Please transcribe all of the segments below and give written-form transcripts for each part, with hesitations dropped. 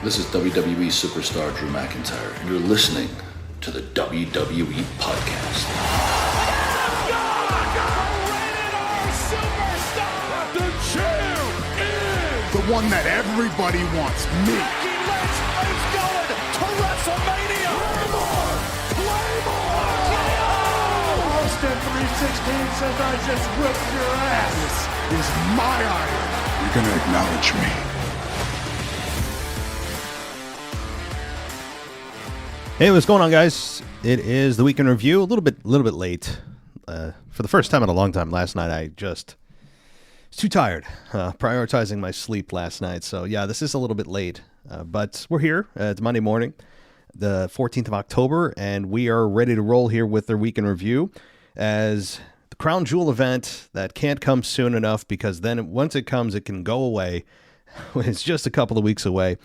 This is WWE superstar Drew McIntyre, and you're listening to the WWE Podcast. The champ is the one that everybody wants, me. It's going to WrestleMania. Claymore! Austin 316 says I just whipped your ass. This is my iron. You're going to acknowledge me. Hey, what's going on, guys? It is the Week in Review. A little bit late. For the first time in a long time last night, I just was too tired. Prioritizing my sleep last night. So, yeah, this is a little bit late. But we're here. It's Monday morning, the 14th of October, and we are ready to roll here with their Week in Review as the Crown Jewel event that can't come soon enough, because then once it comes, it can go away. It's just a couple of weeks away.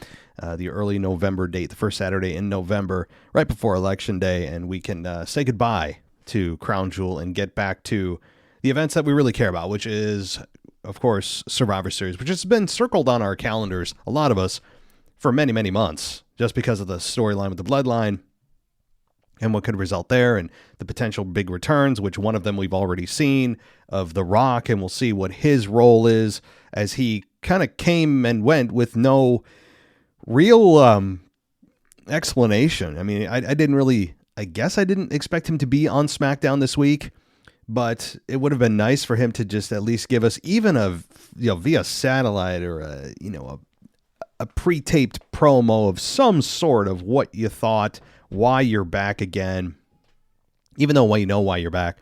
The early November date, the first Saturday in November, right before Election Day, and we can say goodbye to Crown Jewel and get back to the events that we really care about, which is, of course, Survivor Series, which has been circled on our calendars, a lot of us, for many, many months, just because of the storyline with the Bloodline and what could result there, and the potential big returns, which one of them we've already seen, of The Rock, and we'll see what his role is, as he kind of came and went with no real explanation. I mean, I didn't expect him to be on SmackDown this week, but it would have been nice for him to just at least give us even via satellite or a pre-taped promo of some sort of what you thought, why you're back again. Even though you know why you're back,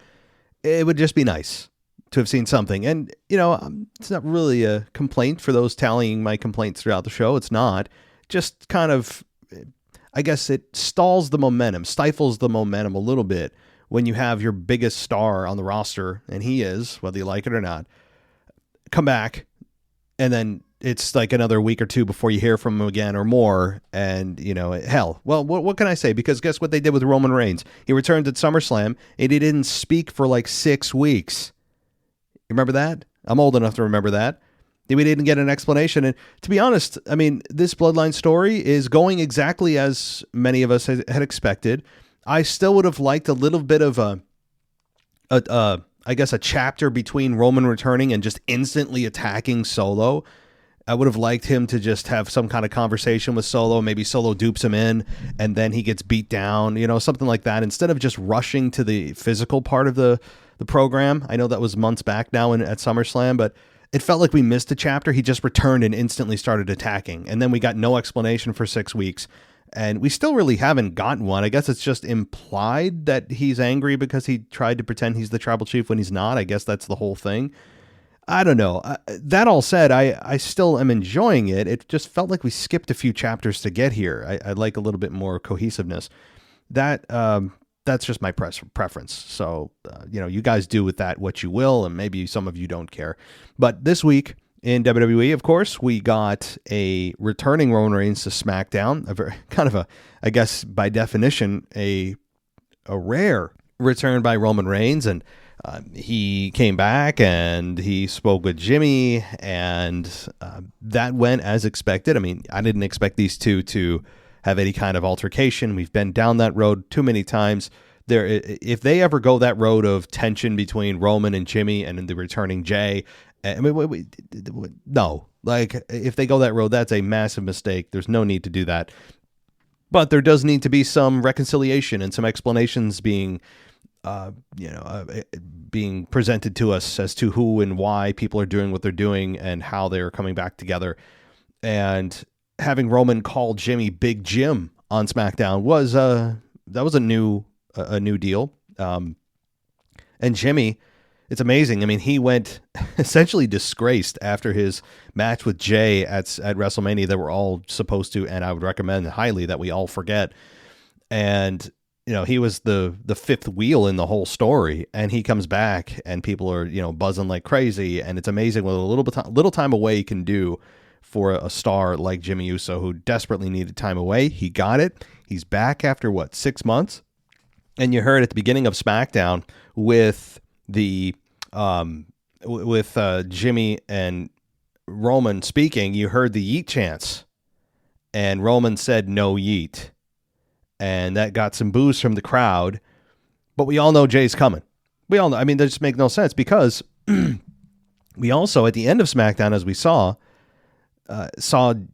it would just be nice to have seen something. And, it's not really a complaint for those tallying my complaints throughout the show. It's not. Just kind of, I guess it stifles the momentum a little bit when you have your biggest star on the roster, and he is, whether you like it or not, come back, and then it's like another week or two before you hear from him again or more, and, hell, well, what can I say? Because guess what they did with Roman Reigns? He returned at SummerSlam, and he didn't speak for like 6 weeks. You remember that? I'm old enough to remember that. We didn't get an explanation. And to be honest, I mean, this Bloodline story is going exactly as many of us had expected. I still would have liked a little bit of a chapter between Roman returning and just instantly attacking Solo. I would have liked him to just have some kind of conversation with Solo. Maybe Solo dupes him in and then he gets beat down, something like that, instead of just rushing to the physical part of the program. I know that was months back now at SummerSlam, but it felt like we missed a chapter. He just returned and instantly started attacking. And then we got no explanation for 6 weeks. And we still really haven't gotten one. I guess it's just implied that he's angry because he tried to pretend he's the tribal chief when he's not. I guess that's the whole thing. I don't know. That all said, I still am enjoying it. It just felt like we skipped a few chapters to get here. I'd like a little bit more cohesiveness. That's just my preference. So, you guys do with that what you will, and maybe some of you don't care. But this week in WWE, of course, we got a returning Roman Reigns to SmackDown, a very kind of I guess by definition, a rare return by Roman Reigns, and he came back and he spoke with Jimmy, and that went as expected. I mean, I didn't expect these two to have any kind of altercation. We've been down that road too many times. If they ever go that road of tension between Roman and Jimmy and the returning Jay, no. Like, if they go that road, that's a massive mistake. There's no need to do that. But there does need to be some reconciliation and some explanations being presented to us as to who and why people are doing what they're doing and how they're coming back together. And having Roman call Jimmy Big Jim on SmackDown was a new deal. And Jimmy, it's amazing. I mean, he went essentially disgraced after his match with Jay at WrestleMania that we're all supposed to, and I would recommend highly that we all forget. And he was the fifth wheel in the whole story, and he comes back and people are buzzing like crazy, and it's amazing what a little time away can do for a star like Jimmy Uso, who desperately needed time away. He got it. He's back after 6 months. And you heard at the beginning of SmackDown with the Jimmy and Roman speaking, you heard the yeet chants. and Roman said no yeet. And that got some boos from the crowd. But we all know Jay's coming. We all know. I mean, that just makes no sense because we also, at the end of SmackDown, as we saw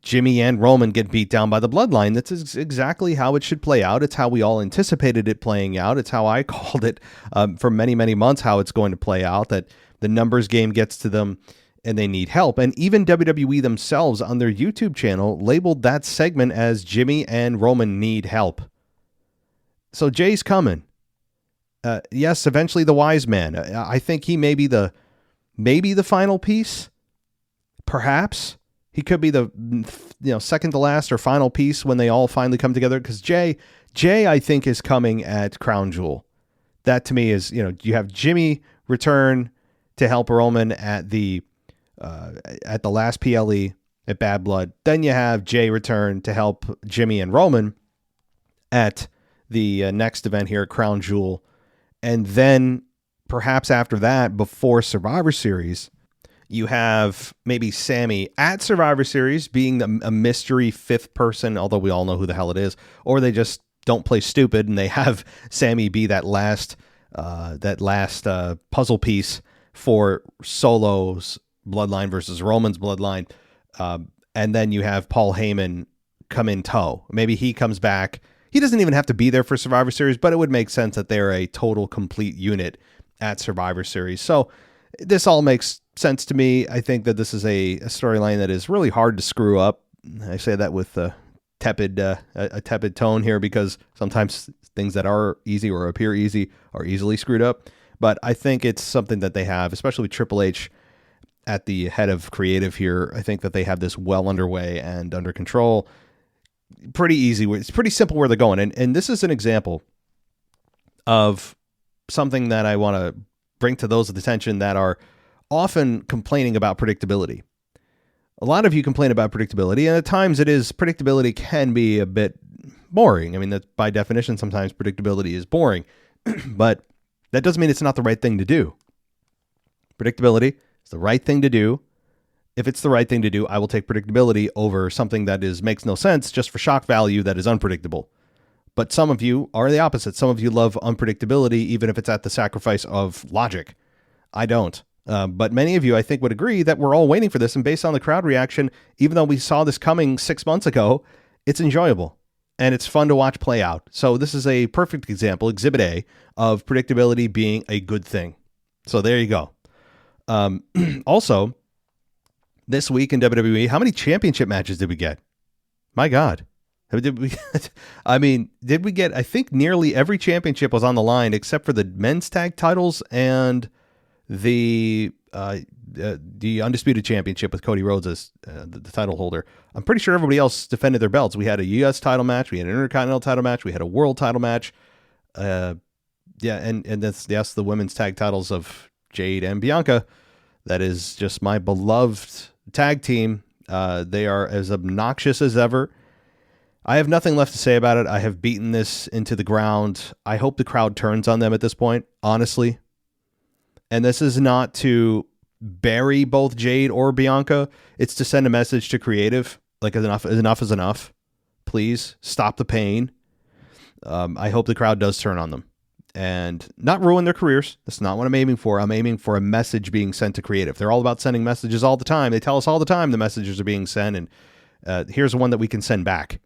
Jimmy and Roman get beat down by the Bloodline. That's exactly how it should play out. It's how we all anticipated it playing out. It's how I called it for many, many months, how it's going to play out, that the numbers game gets to them and they need help. And even WWE themselves on their YouTube channel labeled that segment as Jimmy and Roman need help. So Jay's coming. Yes, eventually the wise man. I think he may be the final piece. Perhaps he could be the second to last or final piece when they all finally come together. Because Jay, I think, is coming at Crown Jewel. That to me is, you have Jimmy return to help Roman at the last PLE at Bad Blood. Then you have Jay return to help Jimmy and Roman at the next event here at Crown Jewel. And then perhaps after that, before Survivor Series, you have maybe Sami at Survivor Series being a mystery fifth person, although we all know who the hell it is, or they just don't play stupid and they have Sami be that last puzzle piece for Solo's Bloodline versus Roman's Bloodline. And then you have Paul Heyman come in tow. Maybe he comes back. He doesn't even have to be there for Survivor Series, but it would make sense that they're a total complete unit at Survivor Series. So this all makes sense to me. I think that this is a storyline that is really hard to screw up. I say that with a tepid tone here because sometimes things that are easy or appear easy are easily screwed up. But I think it's something that they have, especially with Triple H at the head of creative here. I think that they have this well underway and under control. Pretty easy. It's pretty simple where they're going. And this is an example of something that I want to bring to those of attention that are often complaining about predictability. A lot of you complain about predictability, and at times predictability can be a bit boring. I mean, that's by definition, sometimes predictability is boring, but that doesn't mean it's not the right thing to do. Predictability is the right thing to do. If it's the right thing to do, I will take predictability over something that makes no sense just for shock value that is unpredictable. But some of you are the opposite. Some of you love unpredictability, even if it's at the sacrifice of logic. I don't. But many of you, I think, would agree that we're all waiting for this. And based on the crowd reaction, even though we saw this coming 6 months ago, it's enjoyable and it's fun to watch play out. So this is a perfect example, Exhibit A, of predictability being a good thing. So there you go. Also, this week in WWE, how many championship matches did we get? My God. Did we get, I think nearly every championship was on the line except for the men's tag titles and the Undisputed Championship with Cody Rhodes as the title holder. I'm pretty sure everybody else defended their belts. We had a U.S. title match. We had an Intercontinental title match. We had a World title match. And that's, yes, the women's tag titles of Jade and Bianca. That is just my beloved tag team. They are as obnoxious as ever. I have nothing left to say about it. I have beaten this into the ground. I hope the crowd turns on them at this point, honestly. And this is not to bury both Jade or Bianca. It's to send a message to creative, like enough is enough. Please stop the pain. I hope the crowd does turn on them and not ruin their careers. That's not what I'm aiming for. I'm aiming for a message being sent to creative. They're all about sending messages all the time. They tell us all the time the messages are being sent, and here's one that we can send back.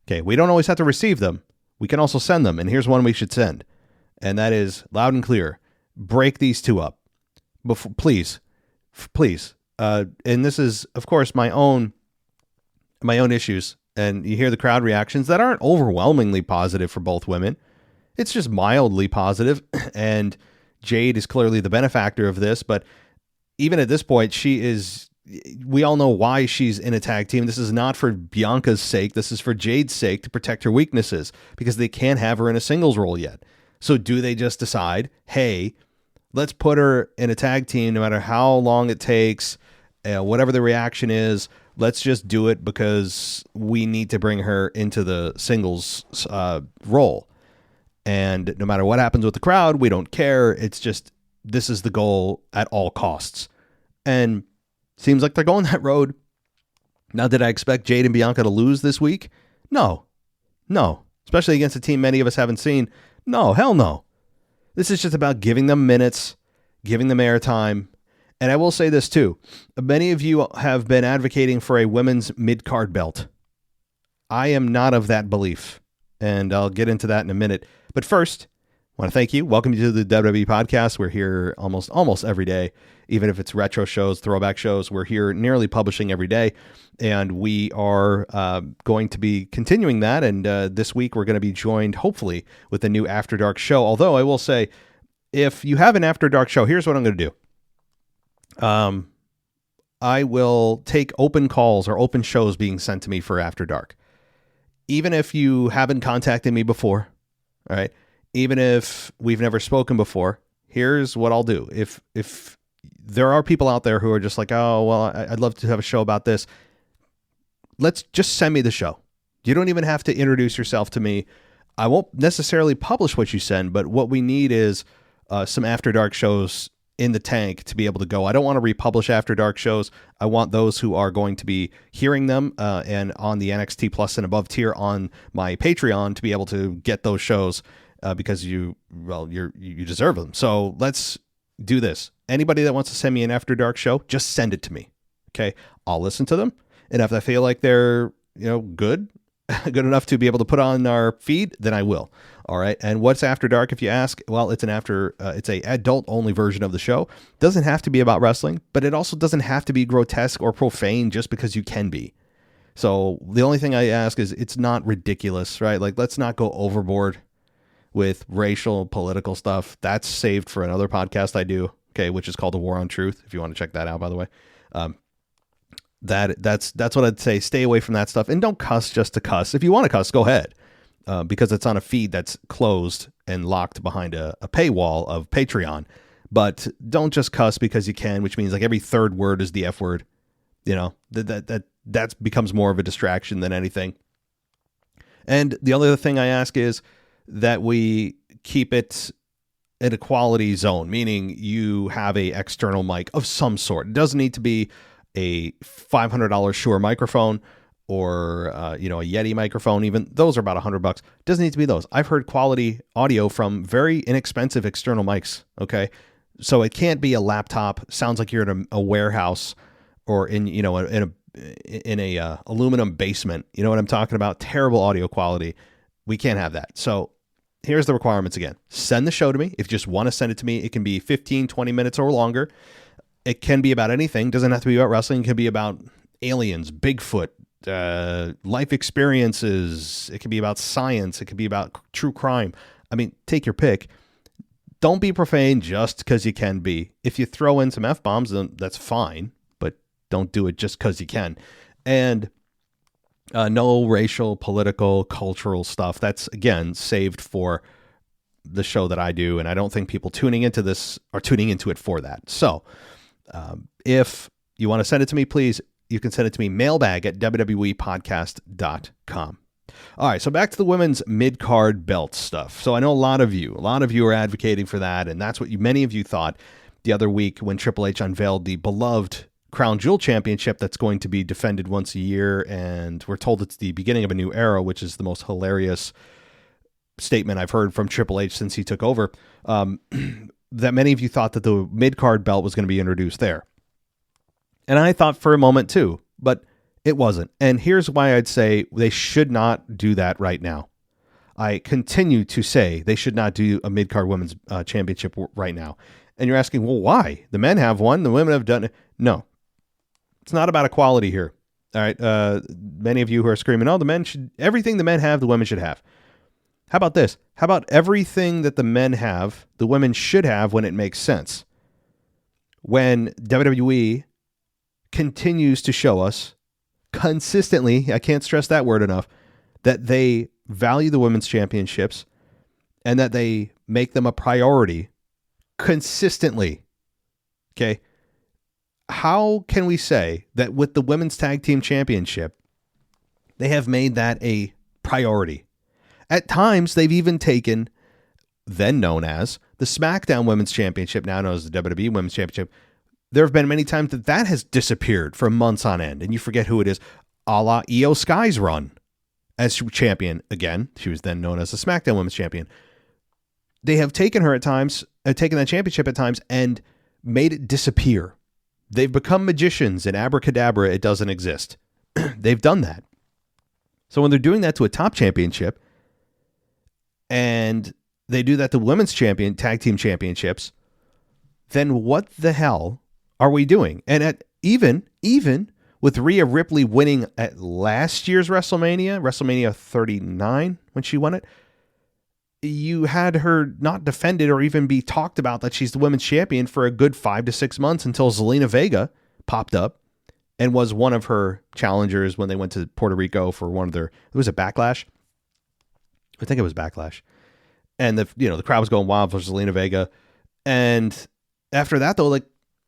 Okay, we don't always have to receive them. We can also send them, and here's one we should send. And that is loud and clear. Break these two up. Please. And this is, of course, my own issues. And you hear the crowd reactions that aren't overwhelmingly positive for both women. It's just mildly positive, and Jade is clearly the benefactor of this, but even at this point, we all know why she's in a tag team. This is not for Bianca's sake. This is for Jade's sake, to protect her weaknesses, because they can't have her in a singles role yet. So do they just decide, hey, let's put her in a tag team no matter how long it takes, whatever the reaction is, let's just do it because we need to bring her into the singles role. And no matter what happens with the crowd, we don't care. It's just, this is the goal at all costs. And seems like they're going that road. Now, did I expect Jade and Bianca to lose this week? No. Especially against a team many of us haven't seen. No, hell no. This is just about giving them minutes, giving them airtime. And I will say this too. Many of you have been advocating for a women's mid-card belt. I am not of that belief, and I'll get into that in a minute. But first, I want to thank you. Welcome you to the WWE podcast. We're here almost every day, even if it's retro shows, throwback shows. We're here nearly publishing every day, and we are going to be continuing that. And this week, we're going to be joined, hopefully, with a new After Dark show. Although I will say, if you have an After Dark show, here's what I'm going to do. I will take open calls or open shows being sent to me for After Dark. Even if you haven't contacted me before, all right, even if we've never spoken before, here's what I'll do. If there are people out there who are just like, oh, well, I'd love to have a show about this, let's just send me the show. You don't even have to introduce yourself to me. I won't necessarily publish what you send, but what we need is some After Dark shows in the tank to be able to go. I don't want to republish After Dark shows. I want those who are going to be hearing them and on the NXT Plus and above tier on my Patreon to be able to get those shows because you deserve them. So let's do this. Anybody that wants to send me an After Dark show, just send it to me. Okay, I'll listen to them, and if I feel like they're good enough to be able to put on our feed, then I will. All right. And what's After Dark, if you ask? Well, it's it's a adult only version of the show. Doesn't have to be about wrestling, but it also doesn't have to be grotesque or profane just because you can be. So the only thing I ask is it's not ridiculous, right? Like, let's not go overboard with racial, political stuff. That's saved for another podcast I do, okay, which is called The War on Truth, if you want to check that out, by the way. That's what I'd say. Stay away from that stuff, and don't cuss just to cuss. If you want to cuss, go ahead. Because it's on a feed that's closed and locked behind a paywall of Patreon. But don't just cuss because you can, which means like every third word is the F word. That becomes more of a distraction than anything. And the other thing I ask is that we keep it in a quality zone, meaning you have a external mic of some sort. It doesn't need to be a $500 Shure microphone or a Yeti microphone. Even those are about $100. Doesn't need to be those. I've heard quality audio from very inexpensive external mics. Okay, so it can't be a laptop. Sounds like you're in a warehouse or in a aluminum basement. You know what I'm talking about? Terrible audio quality. We can't have that. So here's the requirements again. Send the show to me. If you just want to send it to me, it can be 15, 20 minutes or longer. It can be about anything. Doesn't have to be about wrestling. It can be about aliens, Bigfoot, life experiences. It could be about science. It could be about true crime. I mean, take your pick. Don't be profane just because you can be. If you throw in some F-bombs, then that's fine, but don't do it just because you can. And no racial, political, cultural stuff. That's, again, saved for the show that I do, and I don't think people tuning into this are tuning into it for that. So if you want to send it to me, please, you can send it to me, mailbag@wwepodcast.com. All right, so back to the women's mid-card belt stuff. So I know a lot of you are advocating for that, and that's what many of you thought the other week when Triple H unveiled the beloved Crown Jewel Championship that's going to be defended once a year, and we're told it's the beginning of a new era, which is the most hilarious statement I've heard from Triple H since he took over, that many of you thought that the mid-card belt was going to be introduced there. And I thought for a moment too, but it wasn't. And here's why I'd say they should not do that right now. I continue to say they should not do a mid-card women's championship right now. And you're asking, well, why? The men have one, the women have done it. No, it's not about equality here. All right. Many of you who are screaming, oh, everything the men have, the women should have. How about this? How about everything that the men have, the women should have when it makes sense? When WWE continues to show us consistently, I can't stress that word enough, that they value the women's championships and that they make them a priority consistently. Okay. How can we say that with the women's tag team championship, they have made that a priority? At times, they've even taken, then known as, the SmackDown Women's Championship, now known as the WWE Women's Championship. There have been many times that has disappeared for months on end, and you forget who it is, a la Io Sky's run as champion. Again, she was then known as the SmackDown Women's Champion. They have taken her at times, taken that championship at times, and made it disappear. They've become magicians, and abracadabra, it doesn't exist. They've done that. So when they're doing that to a top championship, and they do that to women's tag team championships, then what the hell are we doing? And even with Rhea Ripley winning at last year's WrestleMania 39, when she won it, you had her not defended or even be talked about that she's the women's champion for a good 5 to 6 months until Zelina Vega popped up and was one of her challengers when they went to Puerto Rico for one of their, it was a Backlash. I think it was Backlash. And the crowd was going wild for Zelina Vega. And after that, though, like,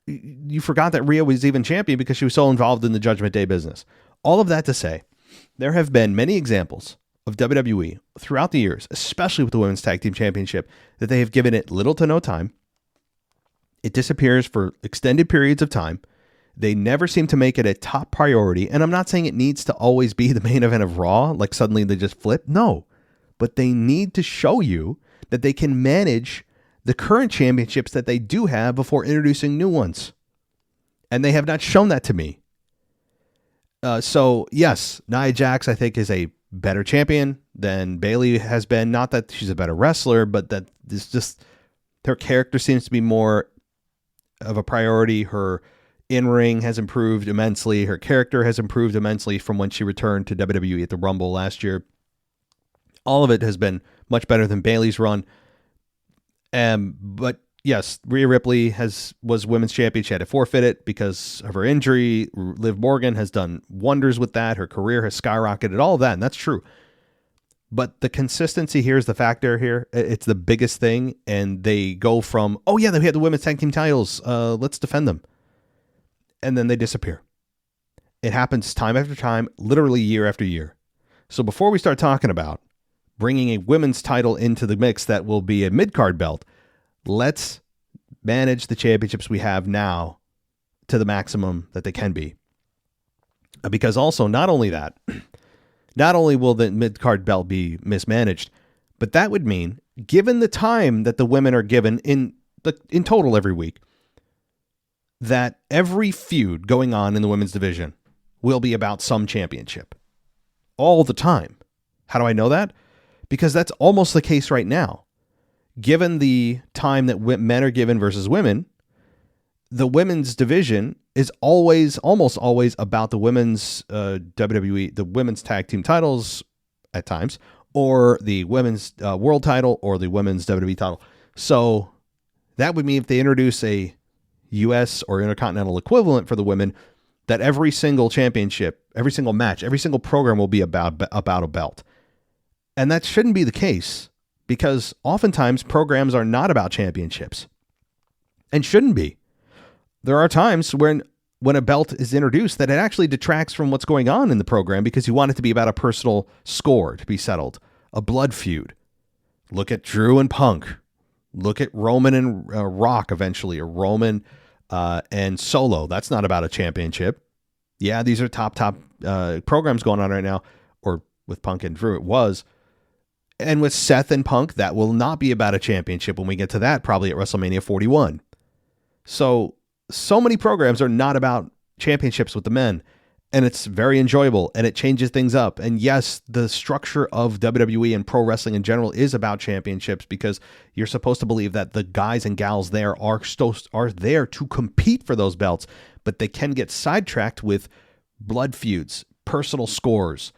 you forgot that Rhea was even champion because she was so involved in the Judgment Day business. All of that to say, there have been many examples of WWE throughout the years, especially with the Women's Tag Team Championship, that they have given it little to no time. It disappears for extended periods of time. They never seem to make it a top priority. And I'm not saying it needs to always be the main event of Raw, like suddenly they just flip. No, but they need to show you that they can manage the current championships that they do have before introducing new ones. And they have not shown that to me. So yes, Nia Jax, I think, is a better champion than Bayley has been. Not that she's a better wrestler, but that this just, her character seems to be more of a priority. Her in-ring has improved immensely. Her character has improved immensely from when she returned to WWE at the Rumble last year. All of it has been much better than Bayley's run. But yes, Rhea Ripley was women's champion. She had to forfeit it because of her injury. Liv Morgan has done wonders with that. Her career has skyrocketed, all of that, and that's true. But the consistency here is the factor here. It's the biggest thing, and they go from, oh yeah, they had the women's tag team titles, let's defend them. And then they disappear. It happens time after time, literally year after year. So before we start talking about bringing a women's title into the mix that will be a mid-card belt, let's manage the championships we have now to the maximum that they can be. Because also, not only that, not only will the mid-card belt be mismanaged, but that would mean, given the time that the women are given in total every week, that every feud going on in the women's division will be about some championship. All the time. How do I know that? Because that's almost the case right now. Given the time that men are given versus women, the women's division is almost always about the women's WWE, the women's tag team titles at times, or the women's world title, or the women's WWE title. So that would mean if they introduce a US or Intercontinental equivalent for the women, that every single championship, every single match, every single program will be about a belt. And that shouldn't be the case, because oftentimes programs are not about championships and shouldn't be. There are times when a belt is introduced that it actually detracts from what's going on in the program because you want it to be about a personal score to be settled, a blood feud. Look at Drew and Punk. Look at Roman and Rock eventually, or Roman and Solo. That's not about a championship. Yeah, these are top programs going on right now, or with Punk and Drew it was. And with Seth and Punk, that will not be about a championship when we get to that, probably at WrestleMania 41. So many programs are not about championships with the men, and it's very enjoyable, and it changes things up. And yes, the structure of WWE and pro wrestling in general is about championships, because you're supposed to believe that the guys and gals there are there to compete for those belts, but they can get sidetracked with blood feuds, personal scores,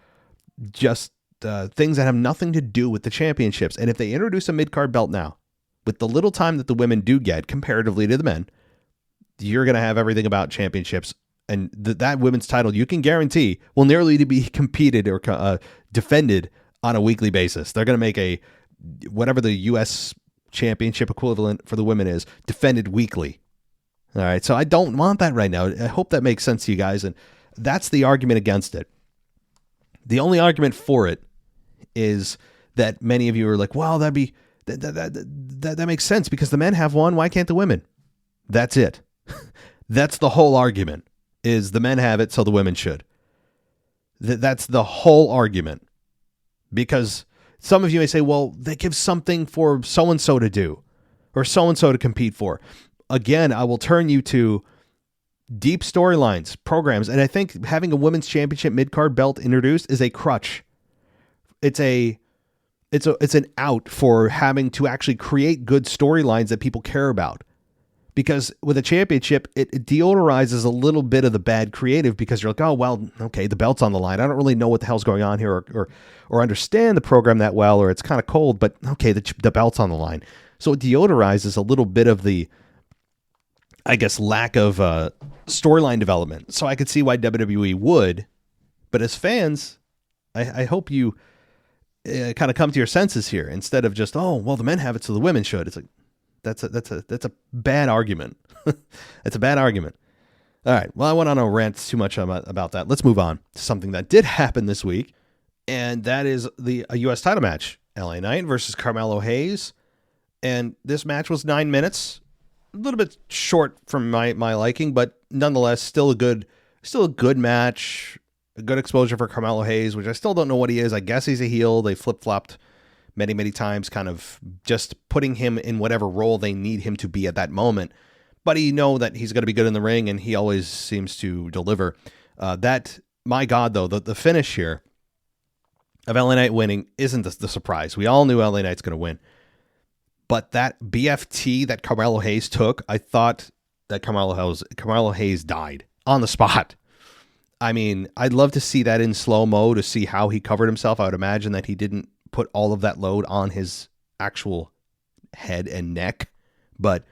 just things that have nothing to do with the championships. And if they introduce a mid-card belt now, with the little time that the women do get comparatively to the men, you're going to have everything about championships. And that women's title, you can guarantee, will nearly be competed or defended on a weekly basis. They're going to make whatever the U.S. championship equivalent for the women is, defended weekly. All right, so I don't want that right now. I hope that makes sense to you guys. And that's the argument against it. The only argument for it is that many of you are like, well, that makes sense because the men have one. Why can't the women? That's it. That's the whole argument, is the men have it, so the women should. That's the whole argument. Because some of you may say, well, they give something for so-and-so to do or so-and-so to compete for. Again, I will turn you to deep storylines, programs, and I think having a women's championship mid-card belt introduced is a crutch. It's an out for having to actually create good storylines that people care about. Because with a championship, it deodorizes a little bit of the bad creative because you're like, oh, well, okay, the belt's on the line. I don't really know what the hell's going on here or understand the program that well, or it's kind of cold, but okay, the belt's on the line. So it deodorizes a little bit of the, I guess, lack of storyline development. So I could see why WWE would, but as fans, I hope you kind of come to your senses here instead of just, oh, well, the men have it, so the women should. It's like, that's a bad argument. It's a bad argument. All right. Well, I went on a rant too much about that. Let's move on to something that did happen this week, and that is a U.S. title match. LA Knight versus Carmelo Hayes. And this match was 9 minutes. A little bit short from my liking, but nonetheless, still a good match. A good exposure for Carmelo Hayes, which I still don't know what he is. I guess he's a heel. They flip-flopped many, many times, kind of just putting him in whatever role they need him to be at that moment. But you know that he's going to be good in the ring, and he always seems to deliver. My God, though, the finish here of LA Knight winning isn't the surprise. We all knew LA Knight's going to win. But that BFT that Carmelo Hayes took, I thought that Carmelo Hayes died on the spot. I mean, I'd love to see that in slow-mo to see how he covered himself. I would imagine that he didn't put all of that load on his actual head and neck. But,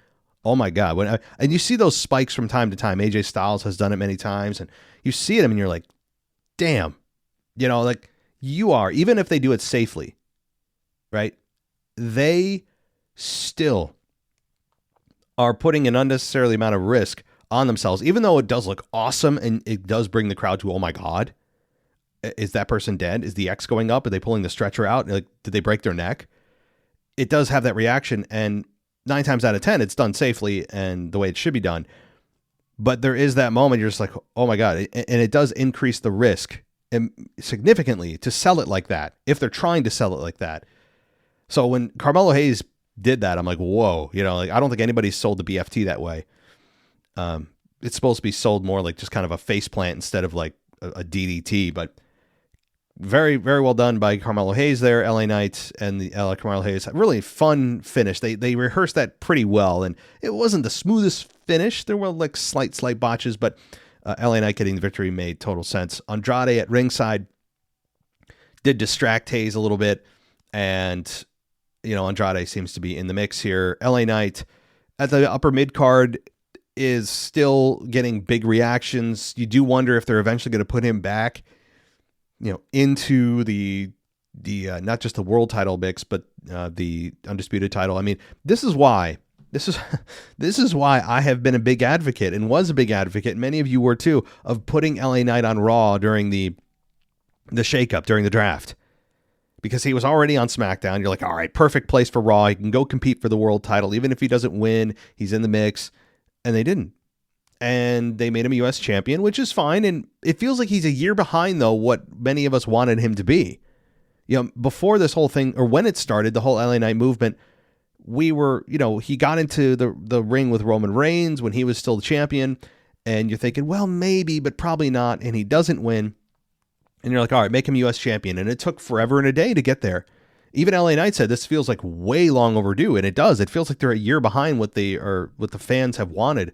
oh my God. And you see those spikes from time to time. AJ Styles has done it many times. And you see them and you're like, damn. You know, like you are, even if they do it safely, right? They still are putting an unnecessarily amount of risk on themselves, even though it does look awesome and it does bring the crowd to, oh my God. Is that person dead? Is the X going up? Are they pulling the stretcher out? Like, did they break their neck? It does have that reaction, and 9 times out of 10, it's done safely and the way it should be done. But there is that moment you're just like, oh my God, and it does increase the risk significantly to sell it like that, if they're trying to sell it like that. So when Carmelo Hayes did that, I'm like, whoa, like I don't think anybody's sold the BFT that way. It's supposed to be sold more like just kind of a face plant instead of like a DDT, but very, very well done by Carmelo Hayes there. LA Knight and the Carmelo Hayes, really fun finish. They rehearsed that pretty well, and it wasn't the smoothest finish. There were like slight botches, but LA Knight getting the victory made total sense. Andrade at ringside did distract Hayes a little bit, and Andrade seems to be in the mix here. LA Knight at the upper mid card is still getting big reactions. You do wonder if they're eventually going to put him back, into the not just the world title mix, but the undisputed title. I mean, this is why I have been a big advocate and was a big advocate. Many of you were too, of putting LA Knight on Raw during the shakeup during the draft, because he was already on SmackDown. You're like, all right, perfect place for Raw. He can go compete for the world title. Even if he doesn't win, he's in the mix. And they didn't. And they made him a U.S. champion, which is fine. And it feels like he's a year behind, though, what many of us wanted him to be. Before this whole thing, or when it started, the whole LA Knight movement, we were, he got into the ring with Roman Reigns when he was still the champion. And you're thinking, well, maybe, but probably not. And he doesn't win. And you're like, all right, make him U.S. champion. And it took forever and a day to get there. Even LA Knight said this feels like way long overdue, and it does. It feels like they're a year behind what the fans have wanted.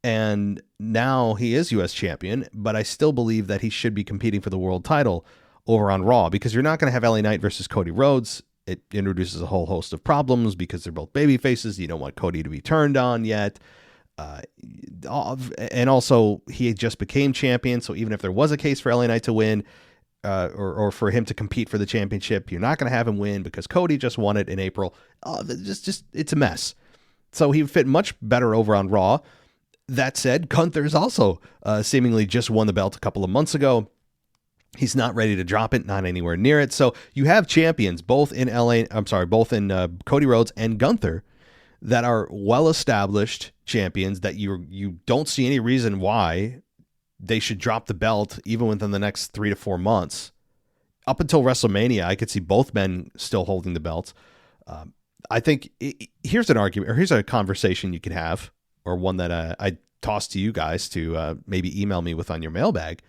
And now he is U.S. champion, but I still believe that he should be competing for the world title over on Raw, because you're not going to have LA Knight versus Cody Rhodes. It introduces a whole host of problems because they're both baby faces. You don't want Cody to be turned on yet. And also, he just became champion, so even if there was a case for LA Knight to win, or for him to compete for the championship, you're not going to have him win because Cody just won it in April. It's a mess. So he would fit much better over on Raw. That said, Gunther's also seemingly just won the belt a couple of months ago. He's not ready to drop it, not anywhere near it. So you have champions both in Cody Rhodes and Gunther that are well-established champions that you don't see any reason why they should drop the belt even within the next 3 to 4 months. Up until WrestleMania, I could see both men still holding the belts. I think here's an argument, or here's a conversation you could have, or one that I toss to you guys to maybe email me with on your mailbag.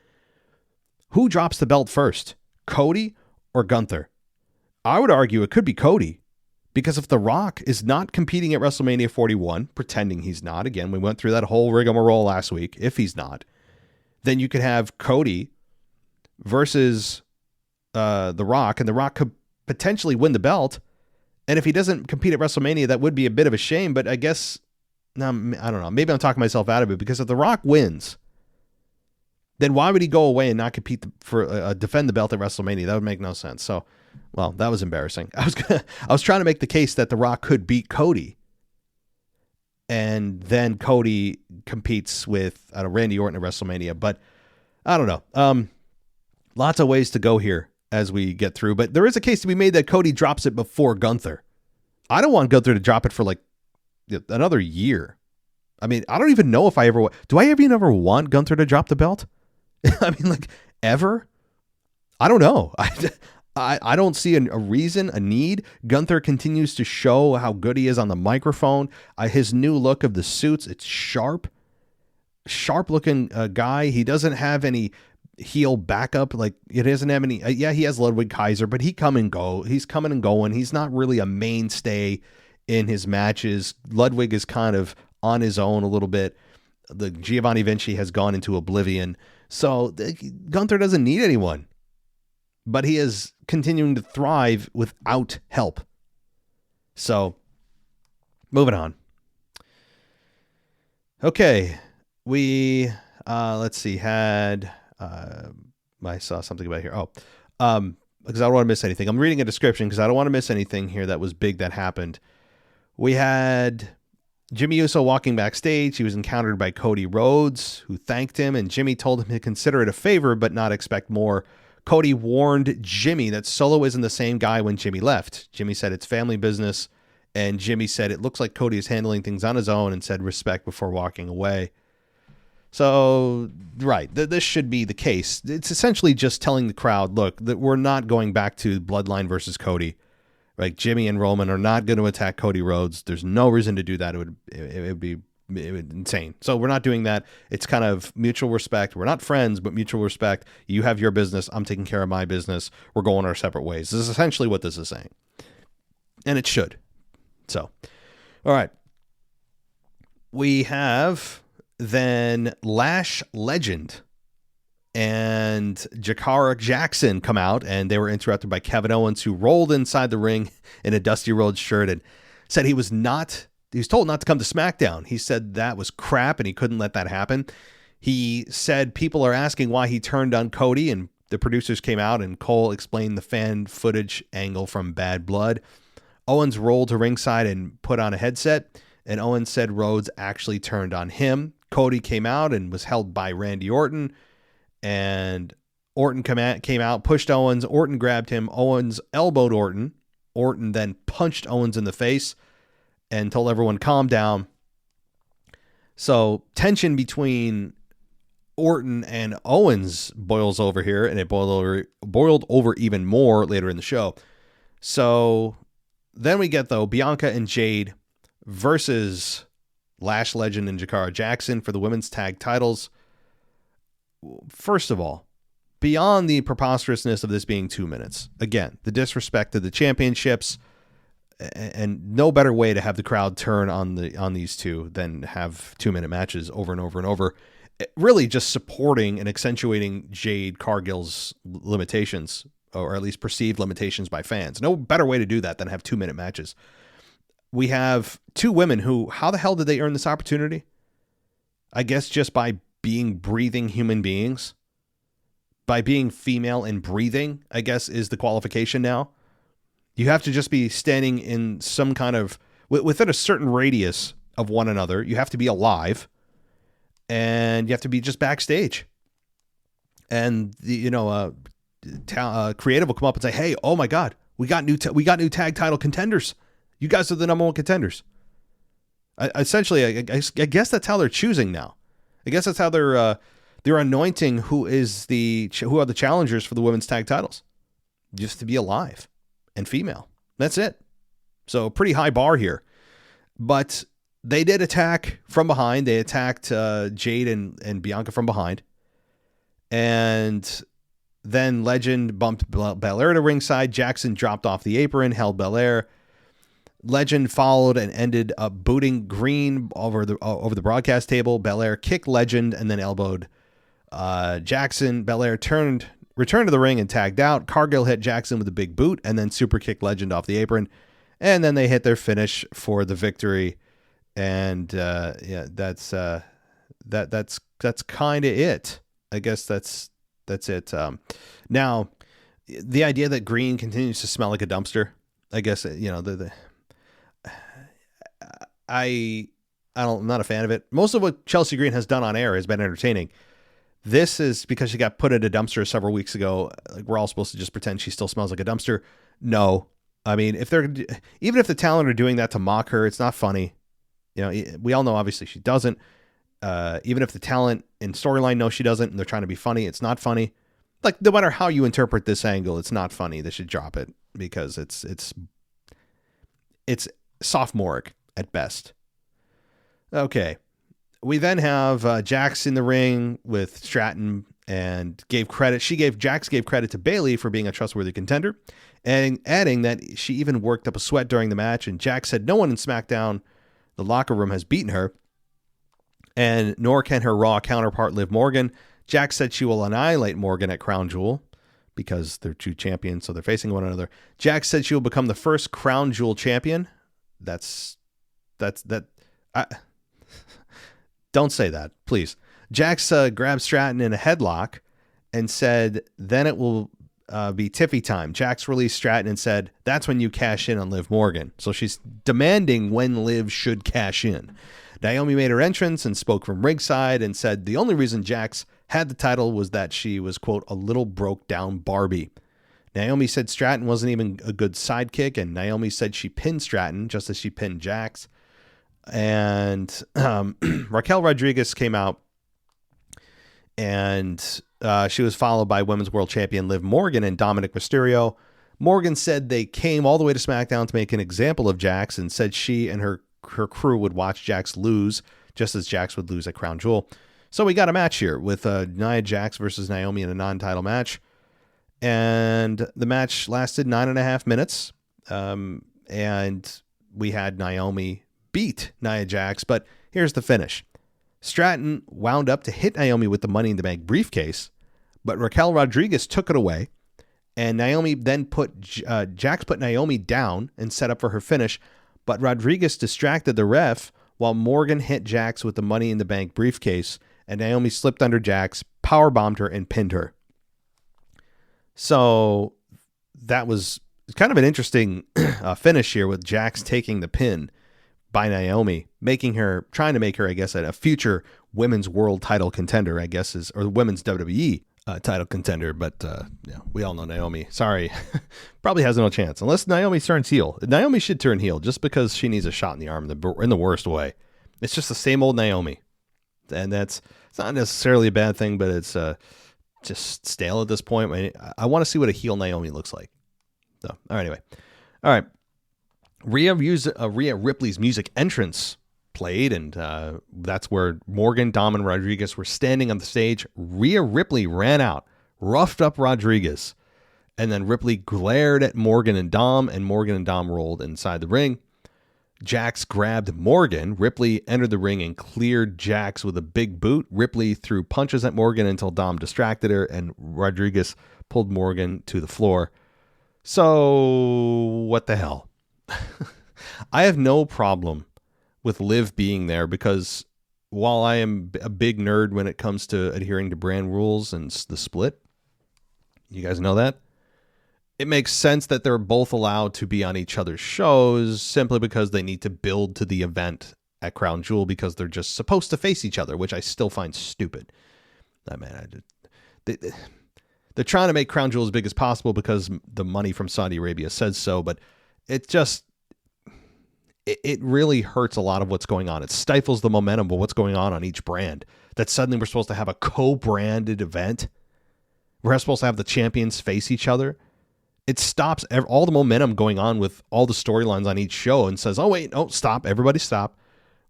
Who drops the belt first, Cody or Gunther? I would argue it could be Cody, because if The Rock is not competing at WrestleMania 41, pretending he's not, again, we went through that whole rigmarole last week, if he's not, then you could have Cody versus The Rock, and The Rock could potentially win the belt. And if he doesn't compete at WrestleMania, that would be a bit of a shame, but I guess, I don't know, maybe I'm talking myself out of it, because if The Rock wins, then why would he go away and not compete for defend the belt at WrestleMania? That would make no sense. So, well, that was embarrassing. I was trying to make the case that The Rock could beat Cody, and then Cody competes with Randy Orton at WrestleMania. But I don't know. Lots of ways to go here as we get through. But there is a case to be made that Cody drops it before Gunther. I don't want Gunther to drop it for like another year. I mean, I don't even know if do I even ever want Gunther to drop the belt? I mean, like, ever? I don't know. I don't see a reason, a need. Gunther continues to show how good he is on the microphone. His new look of the suits, it's sharp looking guy. He doesn't have any heel backup. Like, it doesn't have any. Yeah, he has Ludwig Kaiser, but he's coming and going. He's not really a mainstay in his matches. Ludwig is kind of on his own a little bit. The Giovanni Vinci has gone into oblivion. So Gunther doesn't need anyone, but he is continuing to thrive without help. So moving on. Okay. We, let's see, I saw something about here. Because I don't want to miss anything. I'm reading a description because I don't want to miss anything here that was big that happened. We had Jimmy Uso walking backstage. He was encountered by Cody Rhodes, who thanked him, and Jimmy told him to consider it a favor but not expect more. Cody warned Jimmy that Solo isn't the same guy when Jimmy left. Jimmy said it's family business, and Jimmy said it looks like Cody is handling things on his own and said respect before walking away. So, right, this should be the case. It's essentially just telling the crowd, look, that we're not going back to Bloodline versus Cody. Like, Jimmy and Roman are not going to attack Cody Rhodes. There's no reason to do that. It would be insane. So we're not doing that. It's kind of mutual respect. We're not friends, but mutual respect. You have your business. I'm taking care of my business. We're going our separate ways. This is essentially what this is saying. And it should. So, all right. We have then Lash Legend and Jakara Jackson come out, and they were interrupted by Kevin Owens, who rolled inside the ring in a Dusty Rhodes shirt and said he was told not to come to SmackDown. He said that was crap and he couldn't let that happen. He said people are asking why he turned on Cody, and the producers came out and Cole explained the fan footage angle from Bad Blood. Owens rolled to ringside and put on a headset, and Owens said Rhodes actually turned on him. Cody came out and was held by Randy Orton, and Orton came out, pushed Owens. Orton grabbed him. Owens elbowed Orton. Orton then punched Owens in the face and told everyone, calm down. So tension between Orton and Owens boils over here, and it boiled over even more later in the show. So then we get, though, Bianca and Jade versus Lash Legend and Jakara Jackson for the women's tag titles. First of all, beyond the preposterousness of this being 2 minutes, again, the disrespect to the championships, and no better way to have the crowd turn on these two than have 2-minute matches over and over and over. Really just supporting and accentuating Jade Cargill's limitations, or at least perceived limitations by fans. No better way to do that than have 2-minute matches. We have two women who, how the hell did they earn this opportunity? I guess just by being breathing human beings. By being female and breathing, I guess, is the qualification now. You have to just be standing in some kind of, within a certain radius of one another. You have to be alive, and you have to be just backstage. And creative will come up and say, "Hey, oh my God, we got new tag title contenders. You guys are the number one contenders." Essentially, I guess that's how they're choosing now. I guess that's how they're anointing who are the challengers for the women's tag titles, just to be alive and female. That's it. So pretty high bar here, but they did attack from behind. They attacked Jade and Bianca from behind, and then Legend bumped Belair to ringside. Jackson dropped off the apron, held Belair. Legend followed and ended up booting Green over the broadcast table. Belair kicked Legend and then elbowed Jackson. Belair returned to the ring and tagged out. Cargill hit Jackson with a big boot and then super kicked Legend off the apron. And then they hit their finish for the victory. And that's kind of it. I guess that's it. Now, the idea that Green continues to smell like a dumpster, I guess, I'm not a fan of it. Most of what Chelsea Green has done on air has been entertaining. This is because she got put in a dumpster several weeks ago. Like, we're all supposed to just pretend she still smells like a dumpster. No. I mean, even if the talent are doing that to mock her, it's not funny. We all know obviously she doesn't. Even if the talent in storyline knows she doesn't and they're trying to be funny, it's not funny. Like, no matter how you interpret this angle, it's not funny. They should drop it because it's sophomoric at best. Okay. We then have Jax in the ring with Stratton and Jax gave credit to Bayley for being a trustworthy contender and adding that she even worked up a sweat during the match. And Jax said no one in SmackDown, the locker room, has beaten her, and nor can her Raw counterpart Liv Morgan. Jax said she will annihilate Morgan at Crown Jewel because they're two champions, so they're facing one another. Jax said she will become the first Crown Jewel champion. Don't say that, please. Jax grabbed Stratton in a headlock and said, then it will be Tiffy time. Jax released Stratton and said, that's when you cash in on Liv Morgan. So she's demanding when Liv should cash in. Naomi made her entrance and spoke from ringside and said the only reason Jax had the title was that she was, quote, a little broke down Barbie. Naomi said Stratton wasn't even a good sidekick, and Naomi said she pinned Stratton just as she pinned Jax. And Raquel Rodriguez came out, and she was followed by Women's World Champion Liv Morgan and Dominic Mysterio. Morgan said they came all the way to SmackDown to make an example of Jax and said she and her crew would watch Jax lose just as Jax would lose at Crown Jewel. So we got a match here with Nia Jax versus Naomi in a non-title match. And the match lasted 9.5 minutes. And we had Naomi beat Nia Jax, but here's the finish. Stratton wound up to hit Naomi with the Money in the Bank briefcase, but Raquel Rodriguez took it away, and Naomi then Jax put Naomi down and set up for her finish, but Rodriguez distracted the ref while Morgan hit Jax with the Money in the Bank briefcase, and Naomi slipped under Jax, powerbombed her, and pinned her. So that was kind of an interesting finish here with Jax taking the pin by Naomi, trying to make her, I guess, a future women's world title contender, I guess, or women's WWE title contender. But we all know Naomi. Sorry, probably has no chance unless Naomi turns heel. Naomi should turn heel just because she needs a shot in the arm in the worst way. It's just the same old Naomi, and it's not necessarily a bad thing, but it's just stale at this point. I want to see what a heel Naomi looks like. So, all right. Rhea Ripley's music entrance played, and that's where Morgan, Dom, and Rodriguez were standing on the stage. Rhea Ripley ran out, roughed up Rodriguez, and then Ripley glared at Morgan and Dom rolled inside the ring. Jax grabbed Morgan. Ripley entered the ring and cleared Jax with a big boot. Ripley threw punches at Morgan until Dom distracted her, and Rodriguez pulled Morgan to the floor. So, what the hell? I have no problem with Liv being there because while I am a big nerd when it comes to adhering to brand rules and the split, you guys know that, it makes sense that they're both allowed to be on each other's shows simply because they need to build to the event at Crown Jewel because they're just supposed to face each other, which I still find stupid. They're trying to make Crown Jewel as big as possible because the money from Saudi Arabia says so, but it it really hurts a lot of what's going on. It stifles the momentum of what's going on each brand. That suddenly we're supposed to have a co-branded event. We're supposed to have the champions face each other. It stops all the momentum going on with all the storylines on each show and says, oh, wait, no, stop. Everybody stop.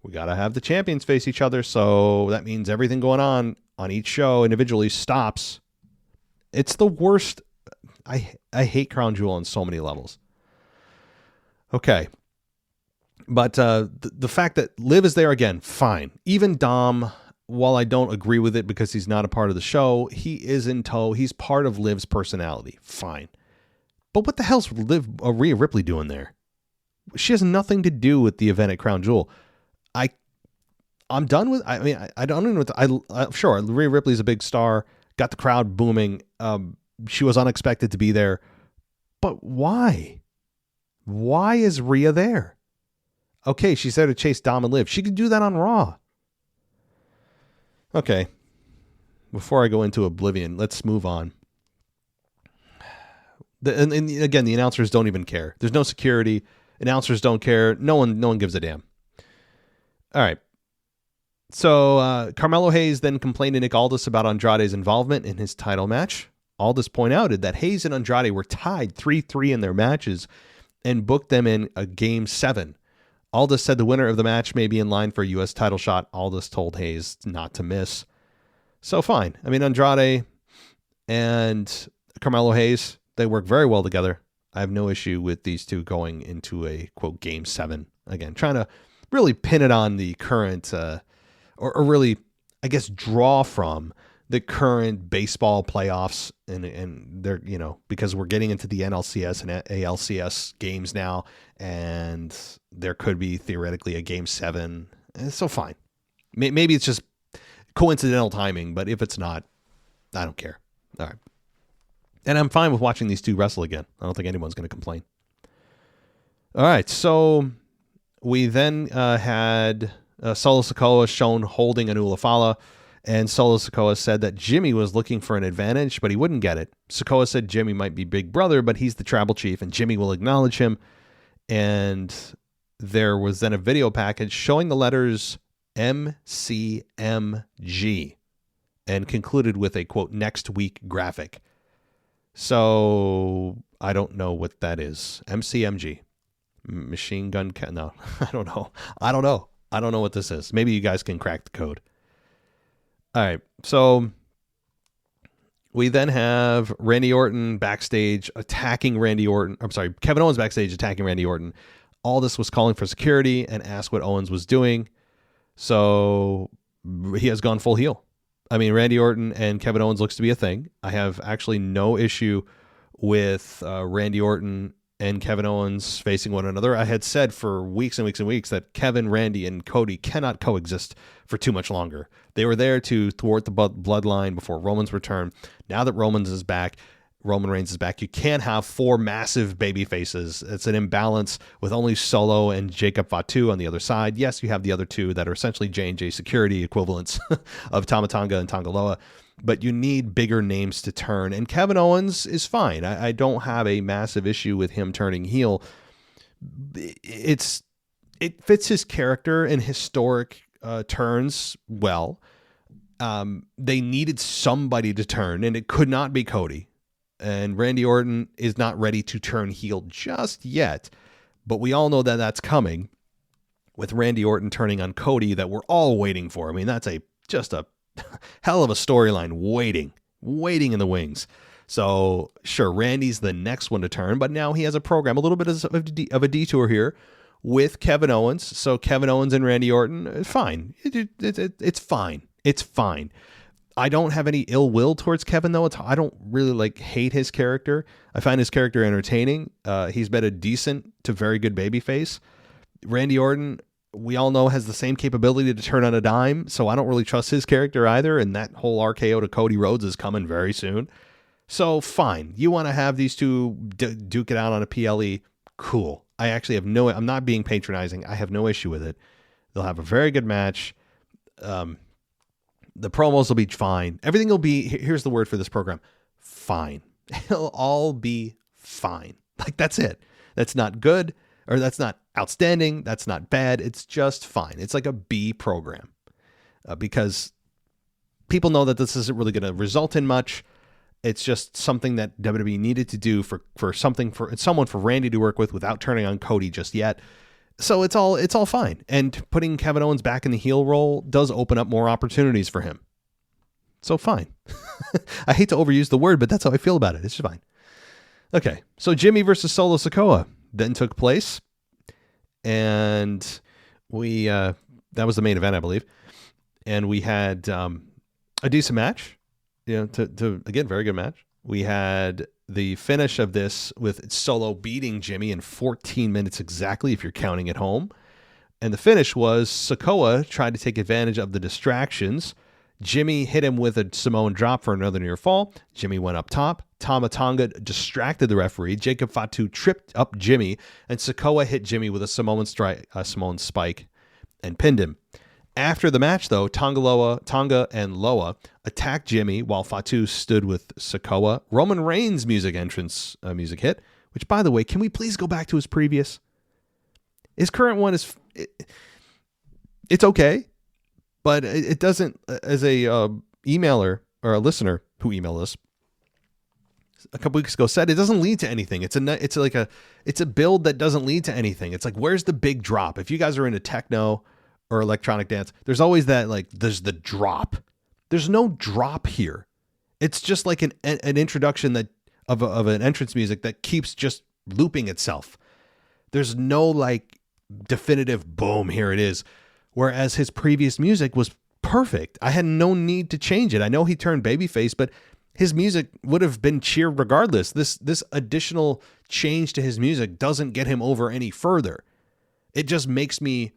We got to have the champions face each other. So that means everything going on each show individually stops. It's the worst. I hate Crown Jewel on so many levels. Okay. But the fact that Liv is there again, fine. Even Dom, while I don't agree with it because he's not a part of the show, he is in tow. He's part of Liv's personality. Fine. But what the hell's Rhea Ripley doing there? She has nothing to do with the event at Crown Jewel. I'm done with. I mean, I don't know what. Sure, Rhea Ripley's a big star. Got the crowd booming. She was unexpected to be there. But why? Why is Rhea there? Okay, she's there to chase Dom and Liv. She could do that on Raw. Okay. Before I go into Oblivion, let's move on. And again, the announcers don't even care. There's no security. Announcers don't care. No one gives a damn. All right. So Carmelo Hayes then complained to Nick Aldis about Andrade's involvement in his title match. Aldis pointed out that Hayes and Andrade were tied 3-3 in their matches and booked them in a Game 7. Aldis said the winner of the match may be in line for a U.S. title shot. Aldis told Hayes not to miss. So fine. I mean, Andrade and Carmelo Hayes, they work very well together. I have no issue with these two going into a, quote, Game 7. Again, trying to really pin it on the current, or really, I guess, draw from the current baseball playoffs. And they're, because we're getting into the NLCS and ALCS games now, and there could be theoretically a Game 7. So fine. Maybe it's just coincidental timing, but if it's not, I don't care. All right. And I'm fine with watching these two wrestle again. I don't think anyone's going to complain. All right, so we then had Solo Sikoa shown holding Anula Fala, and Solo Sikoa said that Jimmy was looking for an advantage, but he wouldn't get it. Sikoa said Jimmy might be Big Brother, but he's the tribal chief, and Jimmy will acknowledge him. And there was then a video package showing the letters MCMG and concluded with a, quote, next week graphic. So I don't know what that is. MCMG. Machine gun. No, I don't know. I don't know what this is. Maybe you guys can crack the code. All right. So we then have Randy Orton backstage attacking Randy Orton. I'm sorry, Kevin Owens backstage attacking Randy Orton. All this was calling for security and asked what Owens was doing. So he has gone full heel. I mean, Randy Orton and Kevin Owens looks to be a thing. I have actually no issue with Randy Orton and Kevin Owens facing one another. I had said for weeks and weeks and weeks that Kevin, Randy, and Cody cannot coexist for too much longer. They were there to thwart the bloodline before Roman's return. Now that Roman Reigns is back, you can't have four massive baby faces. It's an imbalance with only Solo and Jacob Fatu on the other side. Yes, you have the other two that are essentially J&J security equivalents of Tama Tonga and Tongaloa, but you need bigger names to turn. And Kevin Owens is fine. I don't have a massive issue with him turning heel. It fits his character and historic turns well. They needed somebody to turn, and it could not be Cody. And Randy Orton is not ready to turn heel just yet, but we all know that that's coming with Randy Orton turning on Cody that we're all waiting for. I mean, that's just a hell of a storyline waiting in the wings. So sure, Randy's the next one to turn, but now he has a program, a little bit of a detour here with Kevin Owens. So Kevin Owens and Randy Orton, fine. It's fine. It's fine. I don't have any ill will towards Kevin, though. I don't really hate his character. I find his character entertaining. He's been a decent to very good babyface. Randy Orton, we all know, has the same capability to turn on a dime, so I don't really trust his character either, and that whole RKO to Cody Rhodes is coming very soon. So fine. You want to have these two duke it out on a PLE? Cool. I actually have I'm not being patronizing. I have no issue with it. They'll have a very good match. The promos will be fine. Everything will be, here's the word for this program, fine. It'll all be fine. That's it. That's not good, or that's not outstanding. That's not bad. It's just fine. It's like a B program because people know that this isn't really going to result in much. It's just something that WWE needed to do for someone for Randy to work with without turning on Cody just yet. So it's all fine. And putting Kevin Owens back in the heel role does open up more opportunities for him. So fine. I hate to overuse the word, but that's how I feel about it. It's just fine. Okay, so Jimmy versus Solo Sikoa then took place, and we that was the main event, I believe, and we had a decent match. To again, very good match. We had the finish of this with Solo beating Jimmy in 14 minutes exactly, if you're counting at home, and the finish was Sikoa tried to take advantage of the distractions. Jimmy hit him with a Samoan drop for another near fall. Jimmy went up top. Tama Tonga distracted the referee. Jacob Fatu tripped up Jimmy, and Sikoa hit Jimmy with a Samoan spike and pinned him. After the match, though, Tonga and Loa attacked Jimmy while Fatu stood with Sikoa. Roman Reigns' music hit, which, by the way, can we please go back to his previous? His current one it's okay. But it doesn't, as a emailer or a listener who emailed us a couple weeks ago said, it doesn't lead to anything. It's a build that doesn't lead to anything. It's like, where's the big drop? If you guys are into techno or electronic dance, there's always that, like, there's the drop. There's no drop here. It's just like an introduction of an entrance music that keeps just looping itself. There's no like definitive boom, here it is. Whereas his previous music was perfect. I had no need to change it. I know he turned babyface, but his music would have been cheered regardless. This additional change to his music doesn't get him over any further. It just makes me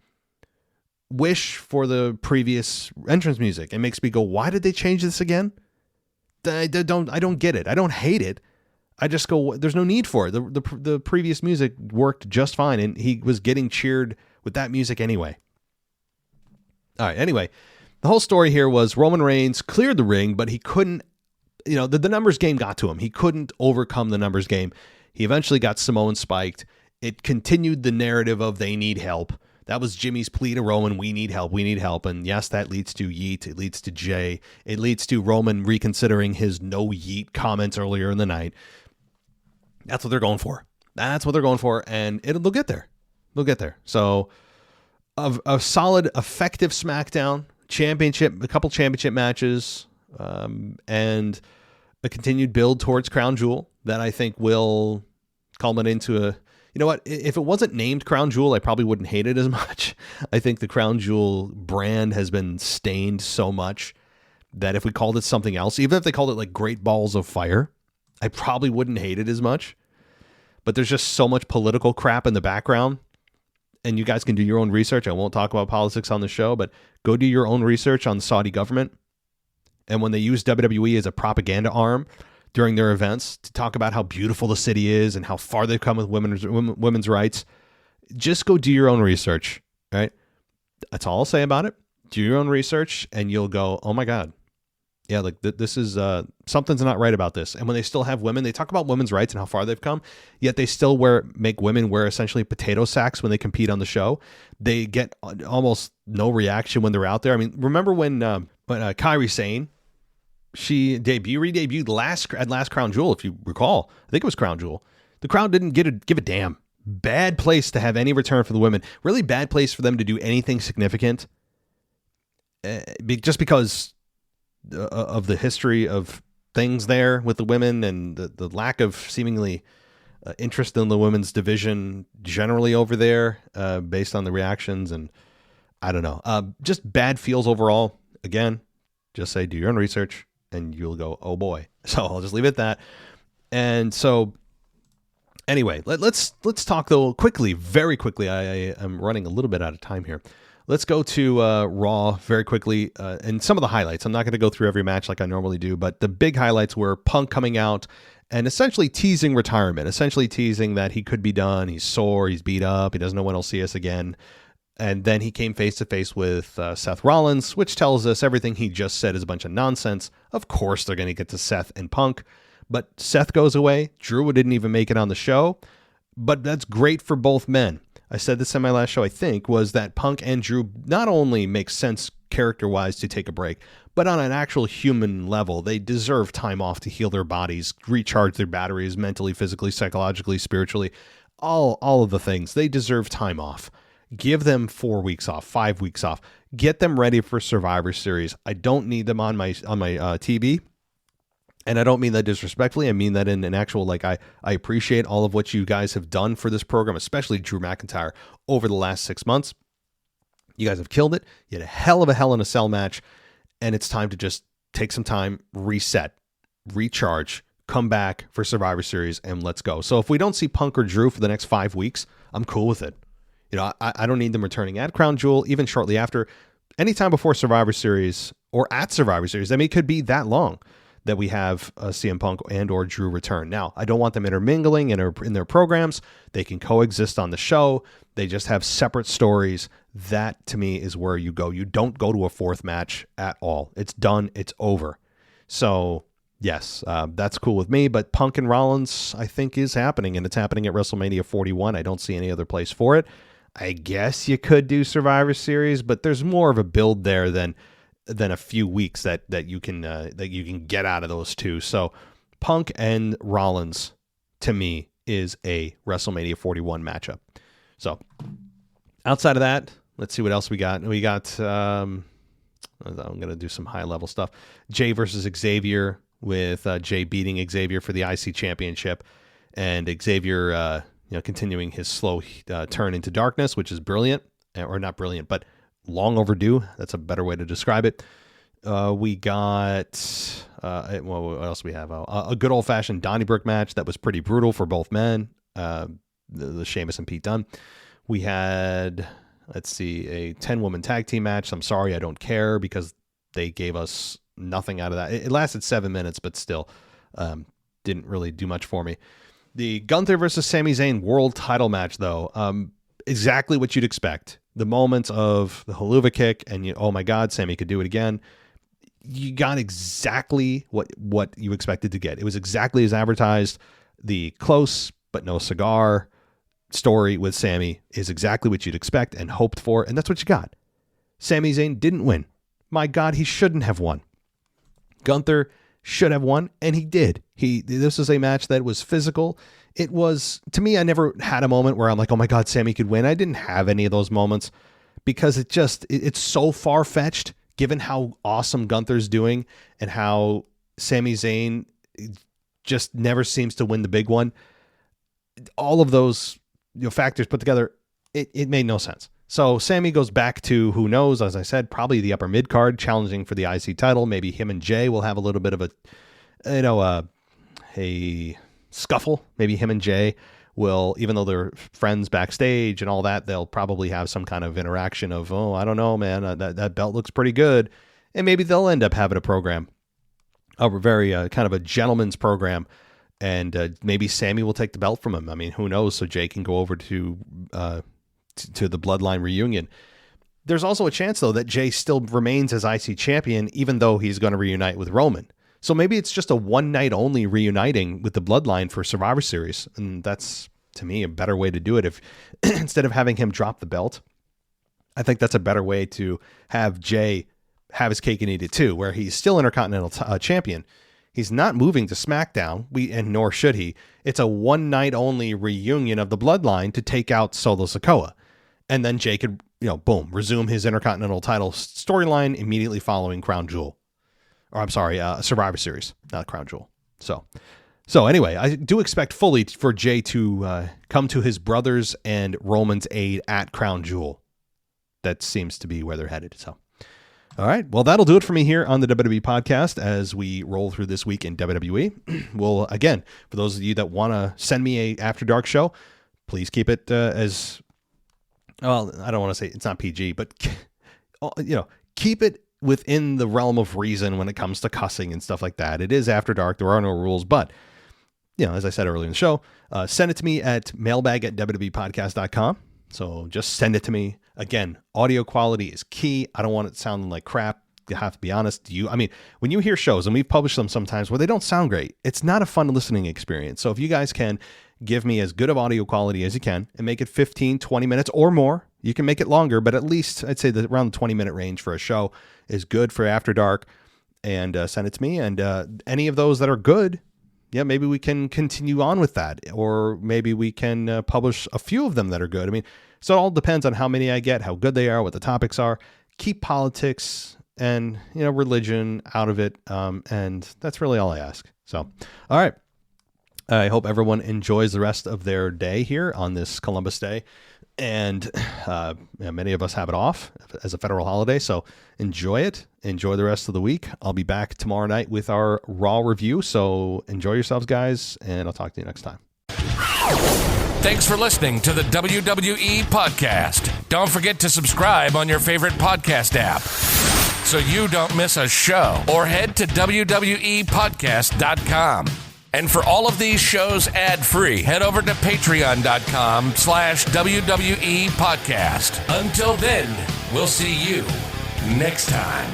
wish for the previous entrance music. It makes me go, why did they change this again? I don't get it. I don't hate it. I just go, there's no need for it. The previous music worked just fine, and he was getting cheered with that music anyway. All right, anyway, the whole story here was Roman Reigns cleared the ring, but he couldn't, the numbers game got to him. He couldn't overcome the numbers game. He eventually got Samoan spiked. It continued the narrative of they need help. That was Jimmy's plea to Roman, we need help. And yes, that leads to Yeet. It leads to Jay. It leads to Roman reconsidering his no Yeet comments earlier in the night. That's what they're going for. And they'll get there. So a solid, effective SmackDown championship, a couple championship matches, and a continued build towards Crown Jewel that I think will culminate into a, you know what, if it wasn't named Crown Jewel, I probably wouldn't hate it as much. I think the Crown Jewel brand has been stained so much that if we called it something else, even if they called it like Great Balls of Fire, I probably wouldn't hate it as much. But there's just so much political crap in the background. And you guys can do your own research. I won't talk about politics on the show, but go do your own research on the Saudi government. And when they use WWE as a propaganda arm during their events to talk about how beautiful the city is and how far they've come with women's rights, just go do your own research, right? That's all I'll say about it. Do your own research and you'll go, oh my God. Yeah, like this is something's not right about this. And when they still have women, they talk about women's rights and how far they've come, yet they still make women wear essentially potato sacks when they compete on the show. They get almost no reaction when they're out there. I mean, remember when Kairi Sane, she re-debuted at last Crown Jewel, if you recall. I think it was Crown Jewel. The crowd didn't give a damn. Bad place to have any return for the women. Really bad place for them to do anything significant. Just because of the history of things there with the women and the lack of seemingly interest in the women's division generally over there, based on the reactions. And I don't know, just bad feels overall. Again, just say, do your own research and you'll go, oh boy. So I'll just leave it at that. And so anyway, let's talk though very quickly. I am running a little bit out of time here. Let's go to Raw very quickly and some of the highlights. I'm not going to go through every match like I normally do, but the big highlights were Punk coming out and essentially teasing retirement, essentially teasing that he could be done. He's sore, he's beat up, he doesn't know when he'll see us again. And then he came face to face with Seth Rollins, which tells us everything he just said is a bunch of nonsense. Of course, they're going to get to Seth and Punk, but Seth goes away. Drew didn't even make it on the show. But that's great for both men. I said this in my last show, I think, was that Punk and Drew not only make sense character-wise to take a break, but on an actual human level, they deserve time off to heal their bodies, recharge their batteries mentally, physically, psychologically, spiritually, all of the things. They deserve time off. Give them 4 weeks off, 5 weeks off. Get them ready for Survivor Series. I don't need them on my TV. And I don't mean that disrespectfully. I mean that in an actual, like, I appreciate all of what you guys have done for this program, especially Drew McIntyre, over the last 6 months. You guys have killed it. You had a hell of a Hell in a Cell match, and it's time to just take some time, reset, recharge, come back for Survivor Series, and let's go. So if we don't see Punk or Drew for the next 5 weeks, I'm cool with it. You know, I don't need them returning at Crown Jewel, even shortly after. Anytime before Survivor Series or at Survivor Series. I mean, it could be that long that we have CM Punk and or Drew return. Now, I don't want them intermingling in their programs. They can coexist on the show. They just have separate stories. That, to me, is where you go. You don't go to a fourth match at all. It's done. It's over. So, yes, that's cool with me. But Punk and Rollins, I think, is happening, and it's happening at WrestleMania 41. I don't see any other place for it. I guess you could do Survivor Series, but there's more of a build there than a few weeks that you can get out of those two. So Punk and Rollins, to me, is a WrestleMania 41 matchup. So outside of that, let's see what else we got. I'm going to do some high level stuff. Jay versus Xavier, with Jay beating Xavier for the IC championship, and Xavier continuing his slow turn into darkness, which is brilliant, or not brilliant, but long overdue. That's a better way to describe it. We got, what else do we have? A good old-fashioned Donnybrook match that was pretty brutal for both men, the Sheamus and Pete Dunne. We had, let's see, a 10-woman tag team match. I'm sorry, I don't care, because they gave us nothing out of that. It lasted 7 minutes, but still didn't really do much for me. The Gunther versus Sami Zayn world title match, though, exactly what you'd expect. The moments of the haluva kick and oh my God, Sami could do it again. You got exactly what you expected to get. It was exactly as advertised. The close but no cigar story with Sami is exactly what you'd expect and hoped for, and that's what you got. Sami Zayn didn't win. My God, he shouldn't have won. Gunther should have won, and he did. This is a match that was physical. It was, to me, I never had a moment where I'm like, oh my God, Sami could win. I didn't have any of those moments because it's so far-fetched given how awesome Gunther's doing and how Sami Zayn just never seems to win the big one. All of those factors put together, it made no sense. So Sami goes back to, who knows, as I said, probably the upper mid card, challenging for the IC title. Maybe him and Jay will have a little bit of a scuffle. Maybe him and Jay will, even though they're friends backstage and all that, they'll probably have some kind of interaction of, oh, I don't know, man, that belt looks pretty good. And maybe they'll end up having a program, a very kind of a gentleman's program. And maybe Sami will take the belt from him. I mean, who knows? So Jay can go over to the Bloodline reunion. There's also a chance, though, that Jay still remains as IC champion, even though he's going to reunite with Roman. So maybe it's just a one-night only reuniting with the Bloodline for Survivor Series. And that's, to me, a better way to do it. If instead of having him drop the belt, I think that's a better way to have Jay have his cake and eat it too, where he's still Intercontinental champion. He's not moving to SmackDown, and nor should he. It's a one-night only reunion of the Bloodline to take out Solo Sikoa. And then Jay could, boom, resume his Intercontinental title storyline immediately following Crown Jewel. Or I'm sorry, Survivor Series, not Crown Jewel. So anyway, I do expect fully for Jay to come to his brothers and Roman's aid at Crown Jewel. That seems to be where they're headed. So, all right, well, that'll do it for me here on the WWE podcast as we roll through this week in WWE. Well, again, for those of you that want to send me a After Dark show, please keep it as, well, I don't want to say it's not PG, but keep it within the realm of reason when it comes to cussing and stuff like that. It is After Dark. There are no rules, but as I said earlier in the show, send it to me at mailbag@wwepodcast.com. So just send it to me. Again, audio quality is key. I don't want it sounding like crap. have to be honest. When you hear shows, and we've published them sometimes where they don't sound great, it's not a fun listening experience. So if you guys can give me as good of audio quality as you can and make it 15, 20 minutes or more, you can make it longer, but at least I'd say that around the 20-minute range for a show is good for After Dark, and send it to me. And any of those that are good, yeah, maybe we can continue on with that, or maybe we can publish a few of them that are good. I mean, so it all depends on how many I get, how good they are, what the topics are. Keep politics and religion out of it, and that's really all I ask. So, all right. I hope everyone enjoys the rest of their day here on this Columbus Day. And many of us have it off as a federal holiday, so enjoy it. Enjoy the rest of the week. I'll be back tomorrow night with our Raw review, so enjoy yourselves, guys, and I'll talk to you next time. Thanks for listening to the WWE Podcast. Don't forget to subscribe on your favorite podcast app so you don't miss a show, or head to WWEpodcast.com. And for all of these shows ad-free, head over to patreon.com/WWE Podcast. Until then, we'll see you next time.